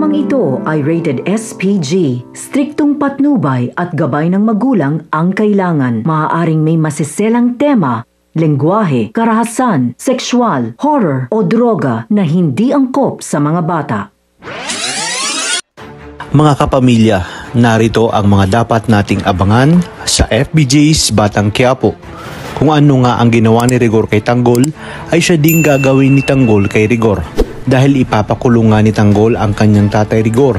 Programang ito ay rated SPG. Striktong patnubay at gabay ng magulang ang kailangan. Maaaring may masiselang tema, lengguwahe, karahasan, sexual, horror o droga na hindi angkop sa mga bata. Mga kapamilya, narito ang mga dapat nating abangan sa FBJ's Batang Quiapo. Kung ano nga ang ginawa ni Rigor kay Tanggol, ay siya ding gagawin ni Tanggol kay Rigor. Dahil ipapakulong nga ni Tanggol ang kanyang tatay Rigor.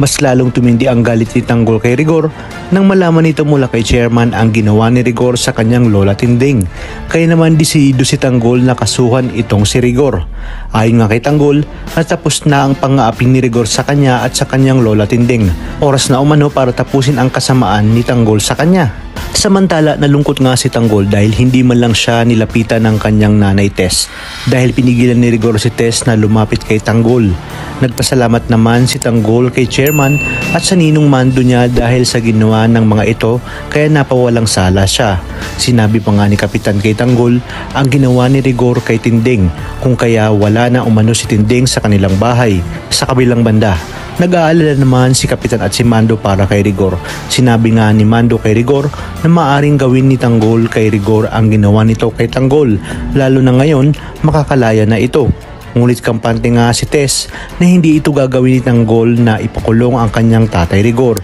Mas lalong tumindi ang galit ni Tanggol kay Rigor nang malaman nito mula kay chairman ang ginawa ni Rigor sa kanyang lola Tinding. Kaya naman desidido si Tanggol na kasuhan itong si Rigor. Ayon nga kay Tanggol, natapos na ang pang-aaping ni Rigor sa kanya at sa kanyang lola Tinding. Oras na umano para tapusin ang kasamaan ni Tanggol sa kanya. Samantala, nalungkot nga si Tanggol dahil hindi man lang siya nilapitan ng kanyang nanay Tess dahil pinigilan ni Rigor si Tess na lumapit kay Tanggol. Nagpasalamat naman si Tanggol kay chairman at sa ninong mando niya dahil sa ginawa ng mga ito kaya napawalang sala siya. Sinabi pa nga ni Kapitan kay Tanggol ang ginawa ni Rigor kay Tinding kung kaya wala na umano si Tinding sa kanilang bahay. Sa kabilang banda, nag-aalala naman si Kapitan at si Mando para kay Rigor. Sinabi nga ni Mando kay Rigor na maaring gawin ni Tanggol kay Rigor ang ginawa nito kay Tanggol, lalo na ngayon makakalaya na ito. Ngunit kampante nga si Tess na hindi ito gagawin ni Tanggol na ipakulong ang kanyang tatay Rigor.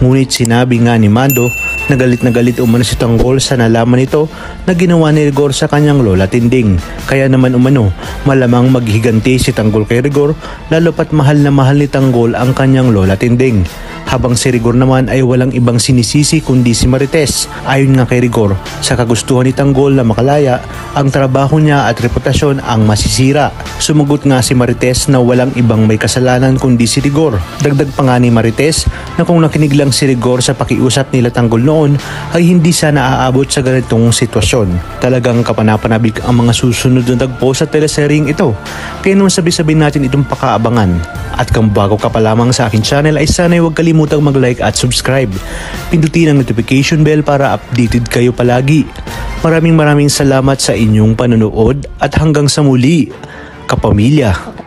Ngunit sinabi nga ni Mando na galit umano si Tanggol sa nalaman nito na ginawa ni Rigor sa kanyang lola Tinding. Kaya naman umano, malamang maghiganti si Tanggol kay Rigor lalo pat mahal na mahal ni Tanggol ang kanyang lola Tinding. Habang si Rigor naman ay walang ibang sinisisi kundi si Marites. Ayon nga kay Rigor, sa kagustuhan ni Tanggol na makalaya, ang trabaho niya at reputasyon ang masisira. Sumagot nga si Marites na walang ibang may kasalanan kundi si Rigor. Dagdag pa nga ni Marites na kung nakinig lang si Rigor sa pakiusap nila Tanggol noon ay hindi sana aabot sa ganitong sitwasyon. Talagang kapanapanabik ang mga susunod na tagpo sa teleseryeng ito. Kaya naman sabi-sabihin natin itong pakaabangan. At kung bago ka pa lamang sa akin channel ay sana'y huwag kalimutang mag-like at subscribe. Pindutin ang notification bell para updated kayo palagi. Maraming salamat sa inyong panonood at hanggang sa muli, kapamilya.